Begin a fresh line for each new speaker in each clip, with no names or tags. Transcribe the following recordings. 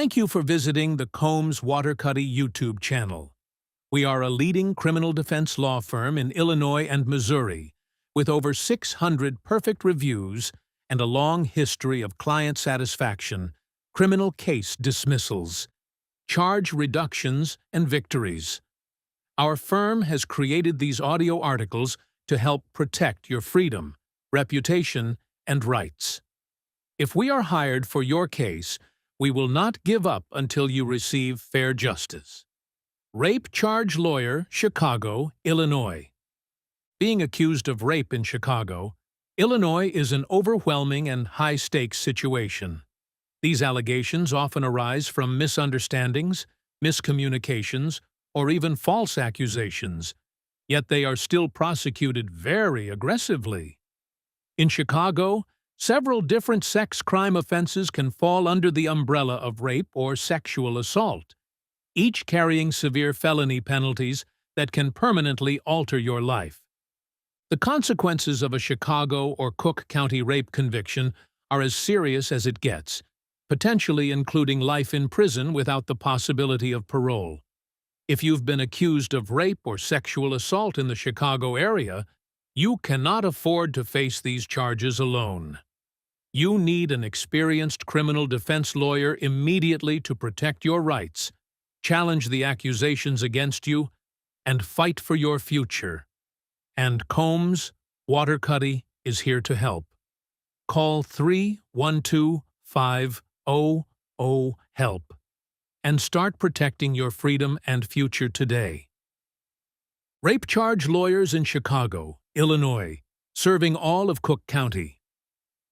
Thank you for visiting the Combs Waterkotte YouTube channel. We are a leading criminal defense law firm in Illinois and Missouri, with over 600 perfect reviews and a long history of client satisfaction, criminal case dismissals, charge reductions, and victories. Our firm has created these audio articles to help protect your freedom, reputation, and rights. If we are hired for your case, we will not give up until you receive fair justice. Rape Charge Lawyer, Chicago, Illinois. Being accused of rape in Chicago, Illinois is an overwhelming and high-stakes situation. These allegations often arise from misunderstandings, miscommunications, or even false accusations, yet they are still prosecuted very aggressively. In Chicago, several different sex crime offenses can fall under the umbrella of rape or sexual assault, each carrying severe felony penalties that can permanently alter your life. The consequences of a Chicago or Cook County rape conviction are as serious as it gets, potentially including life in prison without the possibility of parole. If you've been accused of rape or sexual assault in the Chicago area, you cannot afford to face these charges alone. You need an experienced criminal defense lawyer immediately to protect your rights, challenge the accusations against you, and fight for your future. And Combs Waterkotte is here to help. Call 312-500-HELP and start protecting your freedom and future today. Rape Charge Lawyers in Chicago, Illinois, serving all of Cook County.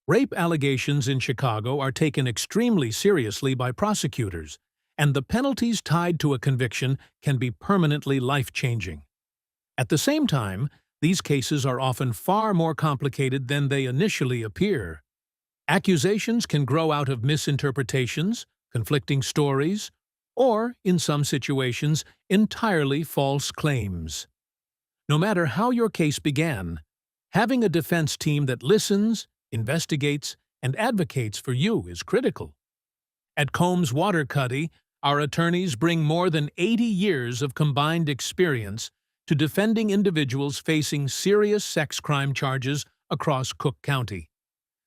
Rape allegations in Chicago are taken extremely seriously by prosecutors, and the penalties tied to a conviction can be permanently life-changing. At the same time, these cases are often far more complicated than they initially appear. Accusations can grow out of misinterpretations, conflicting stories, or, in some situations, entirely false claims. No matter how your case began, having a defense team that listens, investigates, and advocates for you is critical. At Combs Waterkotte, our attorneys bring more than 80 years of combined experience to defending individuals facing serious sex crime charges across Cook County.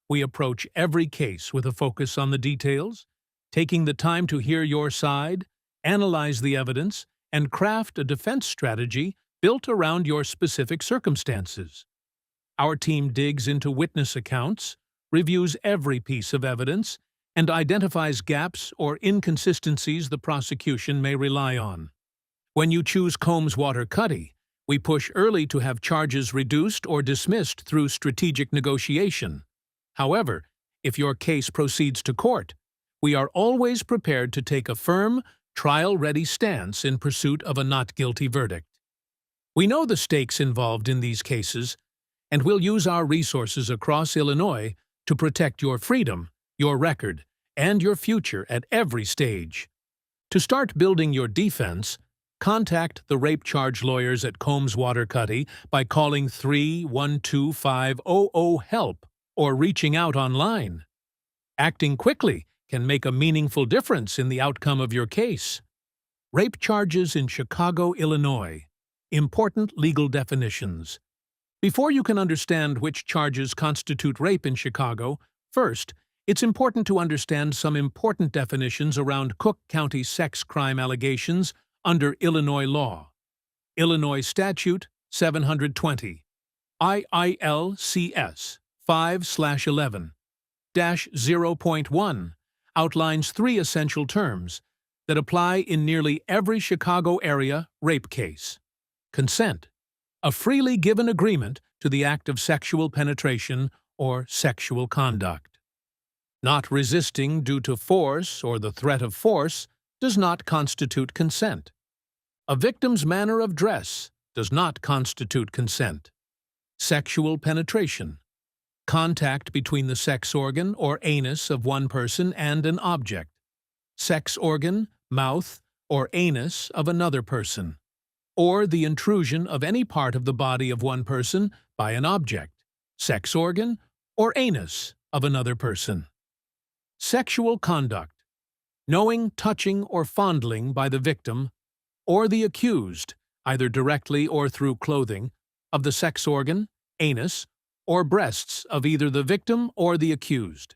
We approach every case with a focus on the details, taking the time to hear your side, analyze the evidence, and craft a defense strategy built around your specific circumstances. Our team digs into witness accounts, reviews every piece of evidence, and identifies gaps or inconsistencies the prosecution may rely on. When you choose Combs Waterkotte, we push early to have charges reduced or dismissed through strategic negotiation. However, if your case proceeds to court, we are always prepared to take a firm, trial-ready stance in pursuit of a not guilty verdict. We know the stakes involved in these cases, and we'll use our resources across Illinois to protect your freedom, your record, and your future at every stage. To start building your defense, contact the Rape Charge Lawyers at Combs Waterkotte by calling 312-500-HELP or reaching out online. Acting quickly can make a meaningful difference in the outcome of your case. Rape charges in Chicago, Illinois. Important legal definitions. Before you can understand which charges constitute rape in Chicago, first, it's important to understand some important definitions around Cook County sex crime allegations under Illinois law. Illinois Statute 720, IILCS 5/11-0.1 outlines three essential terms that apply in nearly every Chicago area rape case. Consent, a freely given agreement to the act of sexual penetration or sexual conduct. Not resisting due to force or the threat of force does not constitute consent. A victim's manner of dress does not constitute consent. Sexual penetration, contact between the sex organ or anus of one person and an object. Sex organ, mouth, or anus of another person, or the intrusion of any part of the body of one person by an object, sex organ, or anus of another person. Sexual conduct, knowing touching or fondling by the victim or the accused, either directly or through clothing, of the sex organ, anus, or breasts of either the victim or the accused.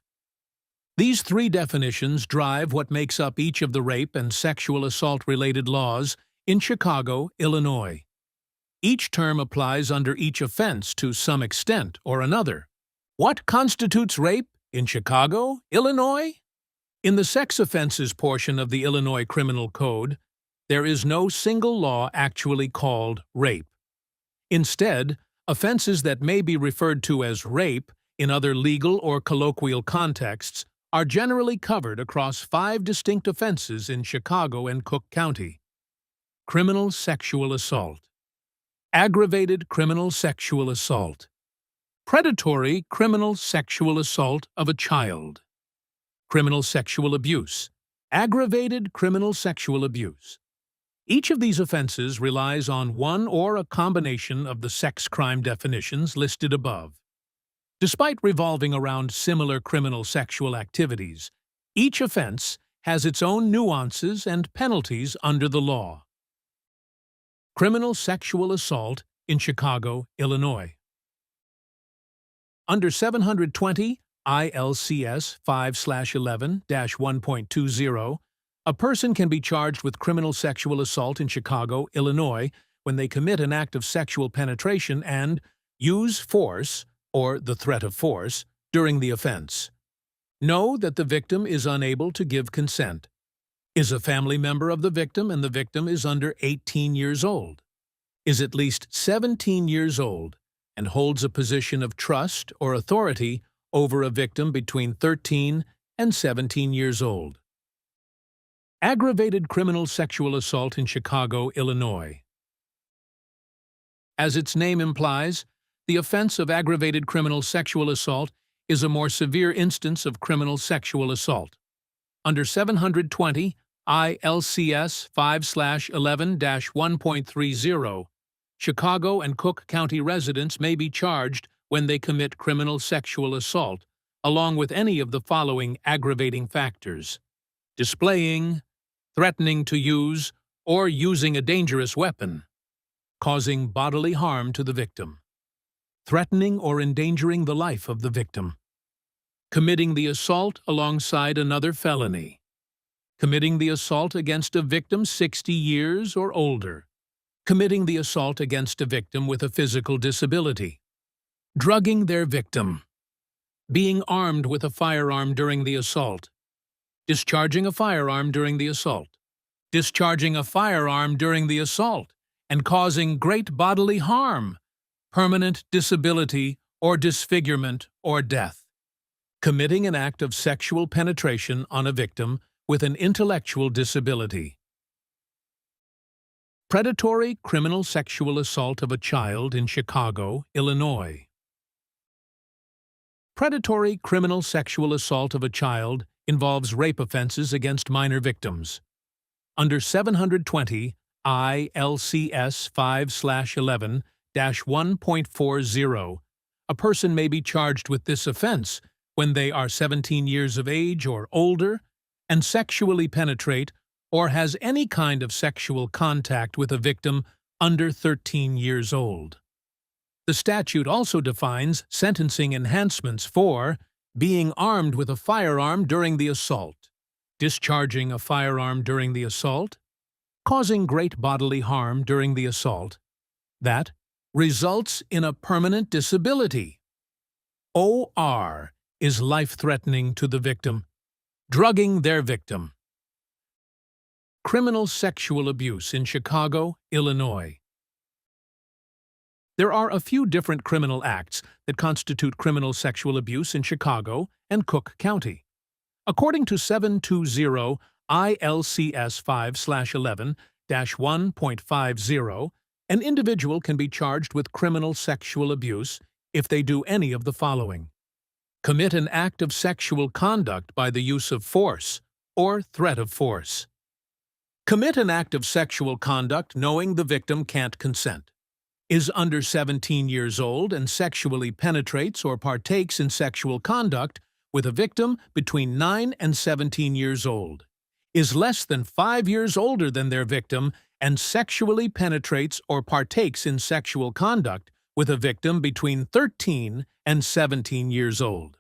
These three definitions drive what makes up each of the rape and sexual assault-related laws in Chicago, Illinois. Each term applies under each offense to some extent or another. What constitutes rape in Chicago, Illinois? In the sex offenses portion of the Illinois Criminal Code, there is no single law actually called rape. Instead, offenses that may be referred to as rape in other legal or colloquial contexts are generally covered across 5 distinct offenses in Chicago and Cook County. Criminal sexual assault, aggravated criminal sexual assault, predatory criminal sexual assault of a child, criminal sexual abuse, aggravated criminal sexual abuse. Each of these offenses relies on one or a combination of the sex crime definitions listed above. Despite revolving around similar criminal sexual activities, each offense has its own nuances and penalties under the law. Criminal sexual assault in Chicago, Illinois. Under 720 ILCS 5/11-1.20, a person can be charged with criminal sexual assault in Chicago, Illinois, when they commit an act of sexual penetration and use force, or the threat of force, during the offense. Know that the victim is unable to give consent, is a family member of the victim and the victim is under 18 years old, is at least 17 years old, and holds a position of trust or authority over a victim between 13 and 17 years old. Aggravated criminal sexual assault in Chicago, Illinois. As its name implies, the offense of aggravated criminal sexual assault is a more severe instance of criminal sexual assault. Under 720 ILCS 5/11-1.30, Chicago and Cook County residents may be charged when they commit criminal sexual assault, along with any of the following aggravating factors: displaying, threatening to use, or using a dangerous weapon, causing bodily harm to the victim, threatening or endangering the life of the victim, committing the assault alongside another felony, committing the assault against a victim 60 years or older, committing the assault against a victim with a physical disability, drugging their victim, being armed with a firearm during the assault, discharging a firearm during the assault, discharging a firearm during the assault, and causing great bodily harm, permanent disability or disfigurement or death, committing an act of sexual penetration on a victim with an intellectual disability. Predatory criminal sexual assault of a child in Chicago, Illinois. Predatory criminal sexual assault of a child involves rape offenses against minor victims. Under 720 ILCS 5/11-1.40, a person may be charged with this offense when they are 17 years of age or older and sexually penetrate or has any kind of sexual contact with a victim under 13 years old. The statute also defines sentencing enhancements for being armed with a firearm during the assault, discharging a firearm during the assault, causing great bodily harm during the assault, that results in a permanent disability. OR is life-threatening to the victim, drugging their victim. Criminal sexual abuse in Chicago, Illinois. There are a few different criminal acts that constitute criminal sexual abuse in Chicago and Cook County. According to 720 ILCS 5/11-1.50, an individual can be charged with criminal sexual abuse if they do any of the following: commit an act of sexual conduct by the use of force or threat of force, commit an act of sexual conduct knowing the victim can't consent, is under 17 years old and sexually penetrates or partakes in sexual conduct with a victim between 9 and 17 years old, is less than 5 years older than their victim and sexually penetrates or partakes in sexual conduct with a victim between 13 and 17 years old.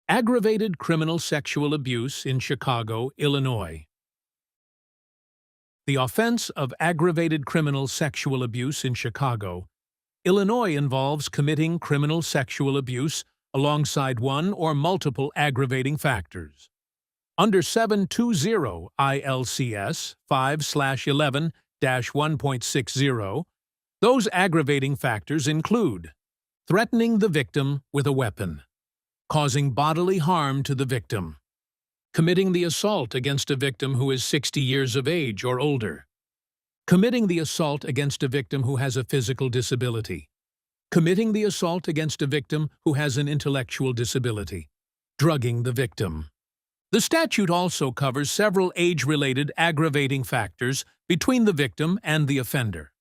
Aggravated criminal sexual abuse in Chicago, Illinois. The offense of aggravated criminal sexual abuse in Chicago, Illinois involves committing criminal sexual abuse alongside one or multiple aggravating factors. Under 720 ILCS 5/11-1.60, those aggravating factors include threatening the victim with a weapon, causing bodily harm to the victim, committing the assault against a victim who is 60 years of age or older, committing the assault against a victim who has a physical disability, committing the assault against a victim who has an intellectual disability, drugging the victim. The statute also covers several age-related aggravating factors between the victim and the offender.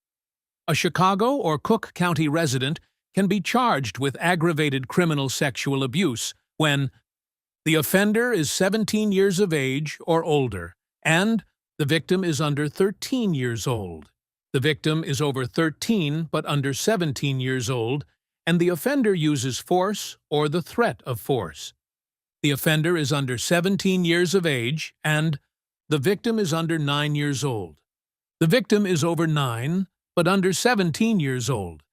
A Chicago or Cook County resident can be charged with aggravated criminal sexual abuse when the offender is 17 years of age or older, and the victim is under 13 years old. The victim is over 13 but under 17 years old, and the offender uses force or the threat of force. The offender is under 17 years of age, and the victim is under 9 years old. The victim is over 9 but under 17 years old,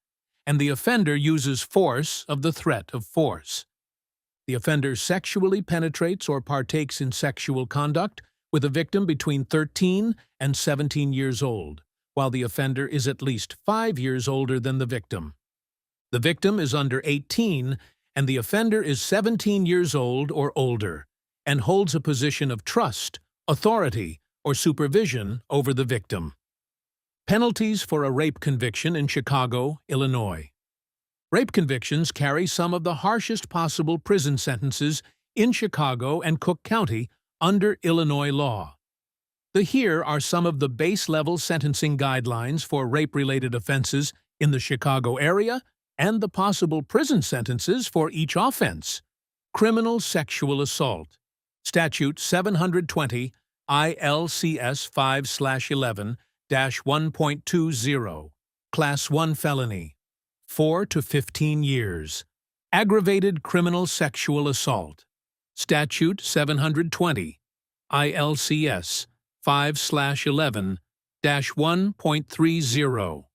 and the offender uses force of the threat of force. The offender sexually penetrates or partakes in sexual conduct with a victim between 13 and 17 years old, while the offender is at least 5 years older than the victim. The victim is under 18, and the offender is 17 years old or older, and holds a position of trust, authority, or supervision over the victim. Penalties for a rape conviction in Chicago, Illinois. Rape convictions carry some of the harshest possible prison sentences in Chicago and Cook County under Illinois law. Here are some of the base-level sentencing guidelines for rape-related offenses in the Chicago area and the possible prison sentences for each offense. Criminal sexual assault. Statute 720 ILCS 5/11-1.20. Class 1 felony. 4 to 15 years. Aggravated criminal sexual assault. Statute 720 ILCS 5/11-1.30.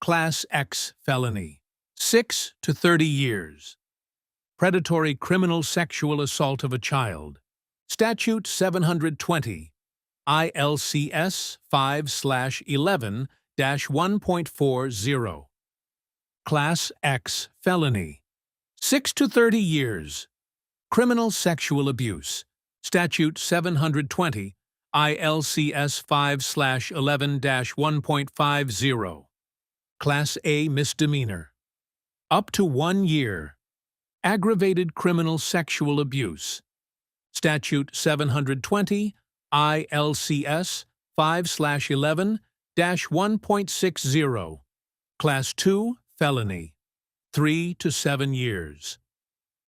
Class X felony. 6 to 30 years. Predatory criminal sexual assault of a child. Statute 720 ILCS 5/11-1.40. Class X felony. 6 to 30 years. Criminal sexual abuse. Statute 720 ILCS 5/11-1.50. Class A misdemeanor. Up to 1 year. Aggravated criminal sexual abuse. Statute 720 ILCS 5/11-1.60. Class 2 felony. 3 to 7 years.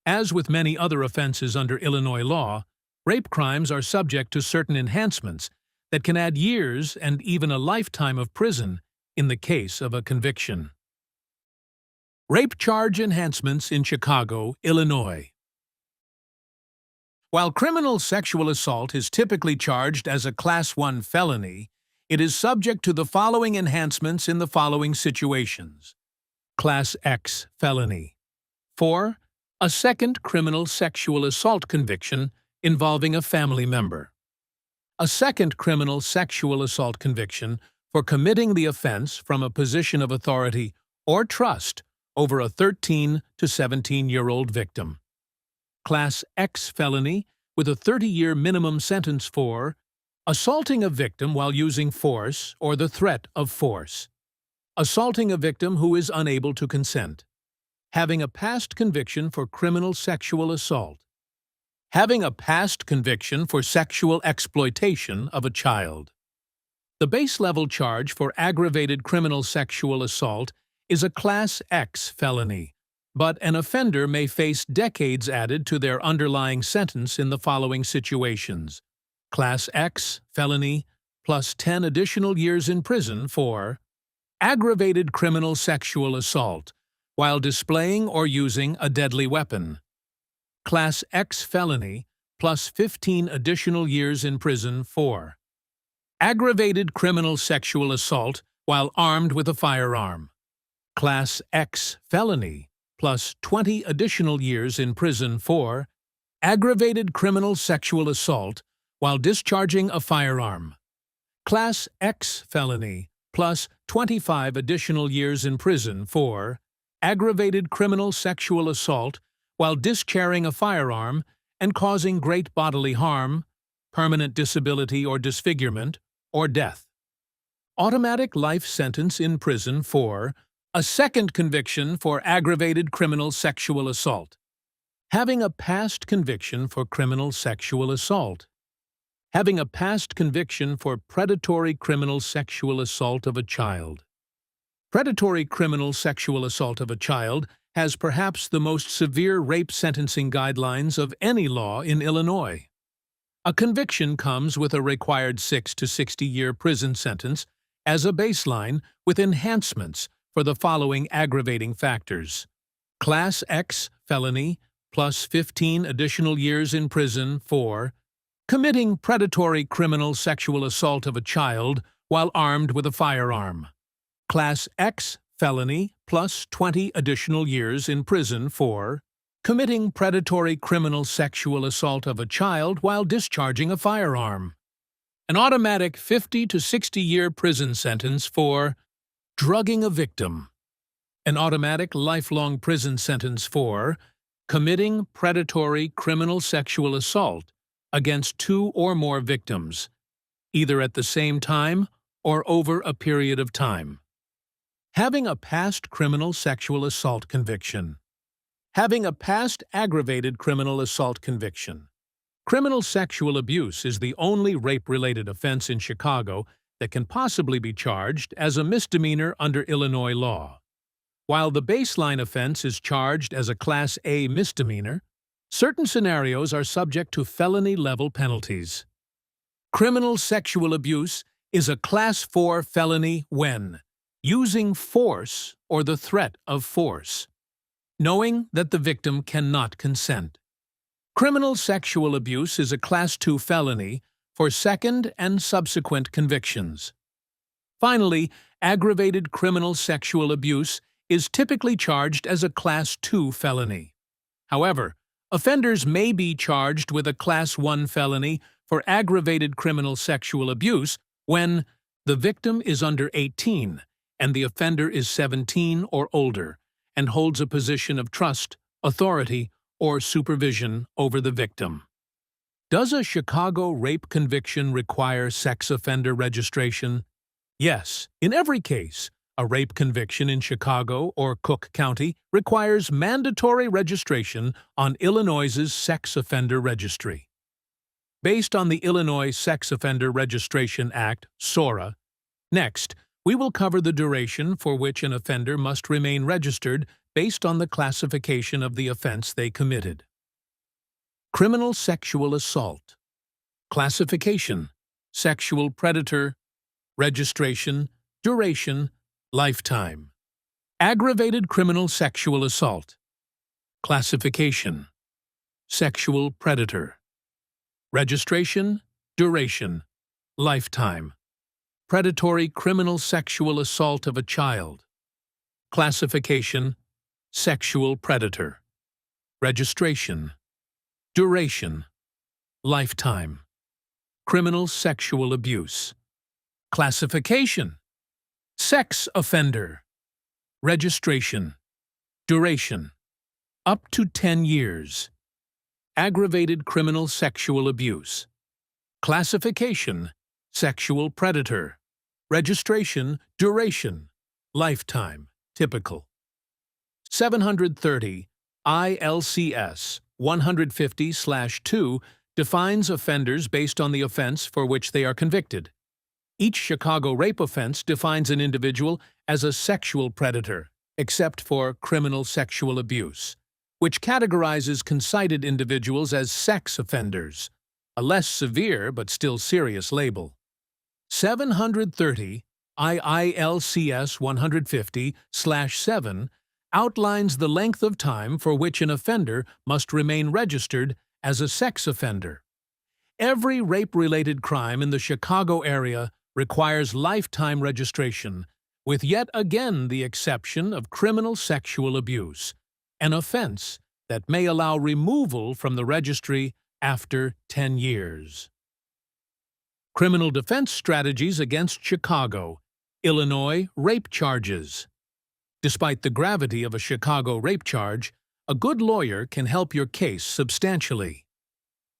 As with many other offenses under Illinois law, rape crimes are subject to certain enhancements that can add years and even a lifetime of prison in the case of a conviction. Rape charge enhancements in Chicago, Illinois. While criminal sexual assault is typically charged as a Class 1 felony, it is subject to the following enhancements in the following situations. Class X felony. 4. A second criminal sexual assault conviction involving a family member. A second criminal sexual assault conviction for committing the offense from a position of authority or trust over a 13 to 17-year-old victim. Class X felony with a 30-year minimum sentence for assaulting a victim while using force or the threat of force, assaulting a victim who is unable to consent, having a past conviction for criminal sexual assault, having a past conviction for sexual exploitation of a child. The base-level charge for aggravated criminal sexual assault is a Class X felony, but an offender may face decades added to their underlying sentence in the following situations. Class X, felony, plus 10 additional years in prison for aggravated criminal sexual assault while displaying or using a deadly weapon. Class X felony, plus 15 additional years in prison for aggravated criminal sexual assault while armed with a firearm. Class X felony, plus 20 additional years in prison for aggravated criminal sexual assault while discharging a firearm. Class X felony, plus 25 additional years in prison for aggravated criminal sexual assault while discharging a firearm and causing great bodily harm, permanent disability or disfigurement, or death. Automatic life sentence in prison for a second conviction for aggravated criminal sexual assault. Having a past conviction for criminal sexual assault. Having a past conviction for predatory criminal sexual assault of a child. Predatory criminal sexual assault of a child has perhaps the most severe rape sentencing guidelines of any law in Illinois. A conviction comes with a required 6 to 60-year prison sentence as a baseline with enhancements for the following aggravating factors. Class X felony, plus 15 additional years in prison for committing predatory criminal sexual assault of a child while armed with a firearm. Class X felony, plus 20 additional years in prison for committing predatory criminal sexual assault of a child while discharging a firearm. An automatic 50 to 60-year prison sentence for drugging a victim. An automatic lifelong prison sentence for committing predatory criminal sexual assault against 2 or more victims, either at the same time or over a period of time. Having a past criminal sexual assault conviction. Having a past aggravated criminal assault conviction. Criminal sexual abuse is the only rape-related offense in Chicago that can possibly be charged as a misdemeanor under Illinois law. While the baseline offense is charged as a Class A misdemeanor, certain scenarios are subject to felony-level penalties. Criminal sexual abuse is a Class 4 felony when using force or the threat of force, knowing that the victim cannot consent. Criminal sexual abuse is a Class 2 felony for second and subsequent convictions. Finally, aggravated criminal sexual abuse is typically charged as a Class 2 felony. However, offenders may be charged with a Class 1 felony for aggravated criminal sexual abuse when the victim is under 18 and the offender is 17 or older and holds a position of trust, authority, or supervision over the victim. Does a Chicago rape conviction require sex offender registration? Yes, in every case. A rape conviction in Chicago or Cook County requires mandatory registration on Illinois's Sex Offender Registry. Based on the Illinois Sex Offender Registration Act, SORA, next, we will cover the duration for which an offender must remain registered based on the classification of the offense they committed. Criminal sexual assault. Classification: sexual predator. Registration: duration: lifetime. Aggravated criminal sexual assault. Classification: sexual predator. Registration: duration: lifetime. Predatory criminal sexual assault of a child. Classification: sexual predator. Registration: duration: lifetime. Criminal sexual abuse. Classification: sex offender. Registration: duration: up to 10 years. Aggravated criminal sexual abuse. Classification: sexual predator. Registration: duration: lifetime. Typical. 730 ILCS 150/2 defines offenders based on the offense for which they are convicted. Each Chicago rape offense defines an individual as a sexual predator, except for criminal sexual abuse, which categorizes concited individuals as sex offenders. a less severe but still serious label. 730 IILCS 150/7 outlines the length of time for which an offender must remain registered as a sex offender. Every rape-related crime in the Chicago area requires lifetime registration, with yet again the exception of criminal sexual abuse, an offense that may allow removal from the registry after 10 years. Criminal defense strategies against Chicago, Illinois rape charges. Despite the gravity of a Chicago rape charge, a good lawyer can help your case substantially.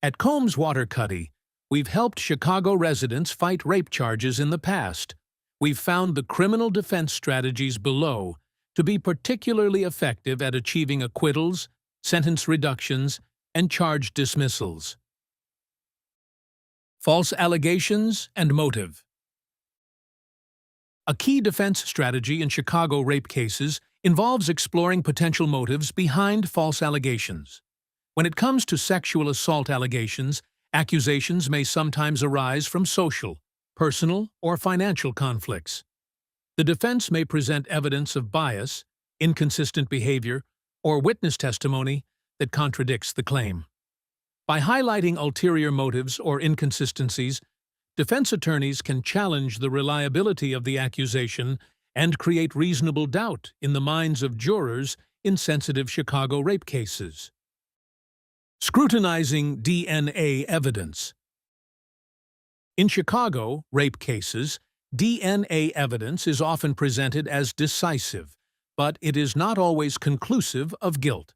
At Combs Waterkotte, we've helped Chicago residents fight rape charges in the past. We've found the criminal defense strategies below to be particularly effective at achieving acquittals, sentence reductions, and charge dismissals. False allegations and motive. A key defense strategy in Chicago rape cases involves exploring potential motives behind false allegations. When it comes to sexual assault allegations, accusations may sometimes arise from social, personal, or financial conflicts. The defense may present evidence of bias, inconsistent behavior, or witness testimony that contradicts the claim. By highlighting ulterior motives or inconsistencies, defense attorneys can challenge the reliability of the accusation and create reasonable doubt in the minds of jurors in sensitive Chicago rape cases. Scrutinizing DNA evidence. In Chicago rape cases, DNA evidence is often presented as decisive, but it is not always conclusive of guilt.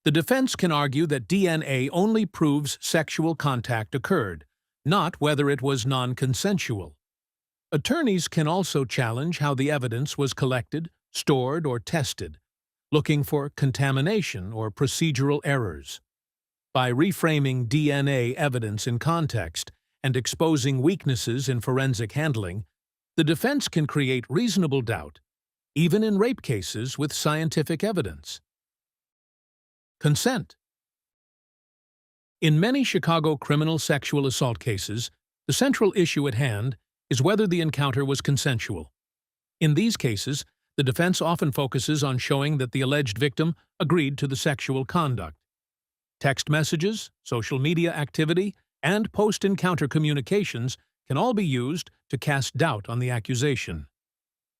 The defense can argue that DNA only proves sexual contact occurred, not whether it was non-consensual. Attorneys can also challenge how the evidence was collected, stored, or tested, looking for contamination or procedural errors. By reframing DNA evidence in context and exposing weaknesses in forensic handling, the defense can create reasonable doubt, even in rape cases with scientific evidence. Consent. In many Chicago criminal sexual assault cases, the central issue at hand is whether the encounter was consensual. In these cases, the defense often focuses on showing that the alleged victim agreed to the sexual conduct. Text messages, social media activity, and post-encounter communications can all be used to cast doubt on the accusation.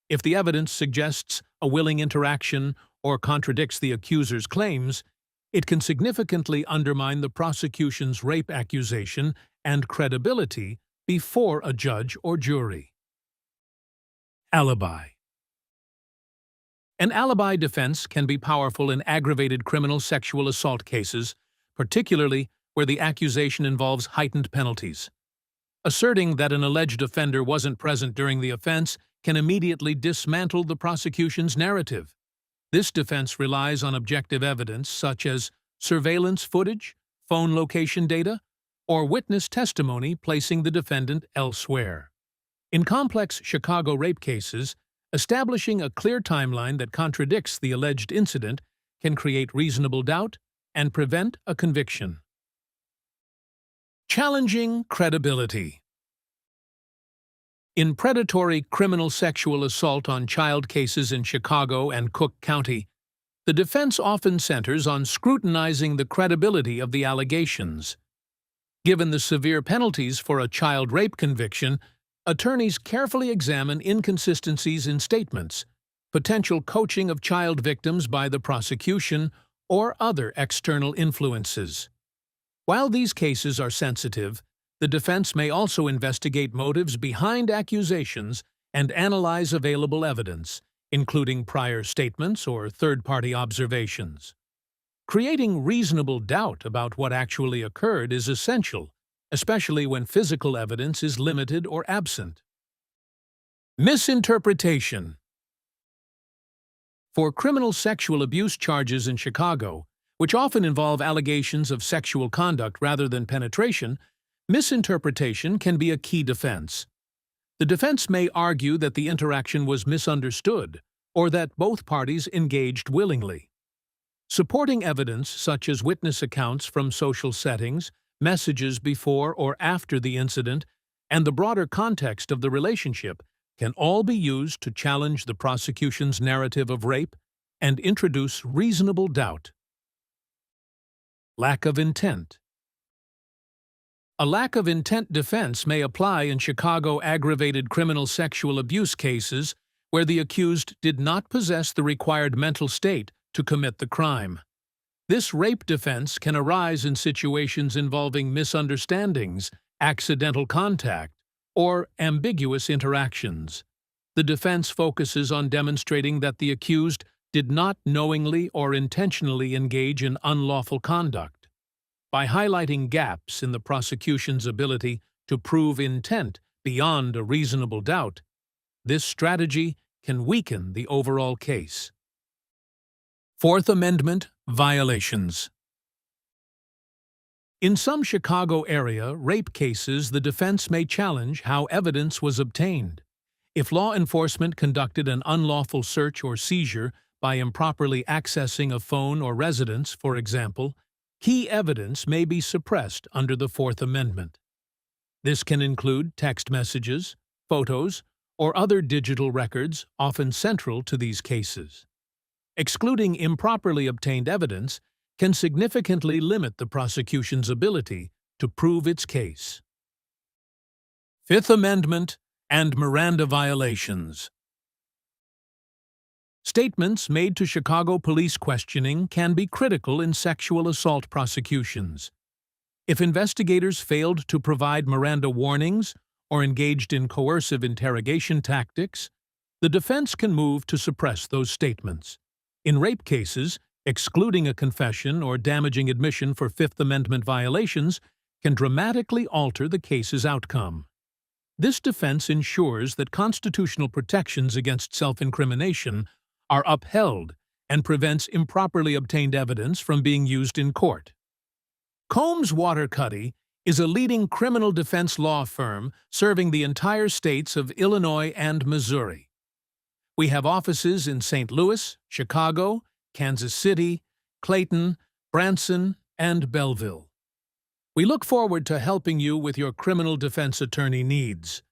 If the evidence suggests a willing interaction or contradicts the accuser's claims, it can significantly undermine the prosecution's rape accusation and credibility before a judge or jury. Alibi. An alibi defense can be powerful in aggravated criminal sexual assault cases, particularly where the accusation involves heightened penalties. Asserting that an alleged offender wasn't present during the offense can immediately dismantle the prosecution's narrative. This defense relies on objective evidence such as surveillance footage, phone location data, or witness testimony placing the defendant elsewhere. In complex Chicago rape cases, establishing a clear timeline that contradicts the alleged incident can create reasonable doubt and prevent a conviction. Challenging credibility. In predatory criminal sexual assault on child cases in Chicago and Cook County, the defense often centers on scrutinizing the credibility of the allegations. Given the severe penalties for a child rape conviction, attorneys carefully examine inconsistencies in statements, potential coaching of child victims by the prosecution, or other external influences. While these cases are sensitive, the defense may also investigate motives behind accusations and analyze available evidence, including prior statements or third-party observations. Creating reasonable doubt about what actually occurred is essential, especially when physical evidence is limited or absent. Misinterpretation. For criminal sexual abuse charges in Chicago, which often involve allegations of sexual conduct rather than penetration, misinterpretation can be a key defense. The defense may argue that the interaction was misunderstood or that both parties engaged willingly. Supporting evidence such as witness accounts from social settings, messages before or after the incident, and the broader context of the relationship can all be used to challenge the prosecution's narrative of rape and introduce reasonable doubt. Lack of intent. A lack of intent defense may apply in Chicago aggravated criminal sexual abuse cases where the accused did not possess the required mental state to commit the crime. This rape defense can arise in situations involving misunderstandings, accidental contact, or ambiguous interactions. The defense focuses on demonstrating that the accused did not knowingly or intentionally engage in unlawful conduct. By highlighting gaps in the prosecution's ability to prove intent beyond a reasonable doubt, this strategy can weaken the overall case. Fourth Amendment violations. In some Chicago area rape cases, the defense may challenge how evidence was obtained. If law enforcement conducted an unlawful search or seizure by improperly accessing a phone or residence, for example, key evidence may be suppressed under the Fourth Amendment. This can include text messages, photos, or other digital records often central to these cases. Excluding improperly obtained evidence can significantly limit the prosecution's ability to prove its case. Fifth Amendment and Miranda violations. Statements made to Chicago police questioning can be critical in sexual assault prosecutions. If investigators failed to provide Miranda warnings or engaged in coercive interrogation tactics, the defense can move to suppress those statements. In rape cases, excluding a confession or damaging admission for Fifth Amendment violations can dramatically alter the case's outcome. This defense ensures that constitutional protections against self-incrimination are upheld and prevents improperly obtained evidence from being used in court. Combs Waterkotte is a leading criminal defense law firm serving the entire states of Illinois and Missouri. We have offices in St. Louis, Chicago, Kansas City, Clayton, Branson, and Belleville. We look forward to helping you with your criminal defense attorney needs.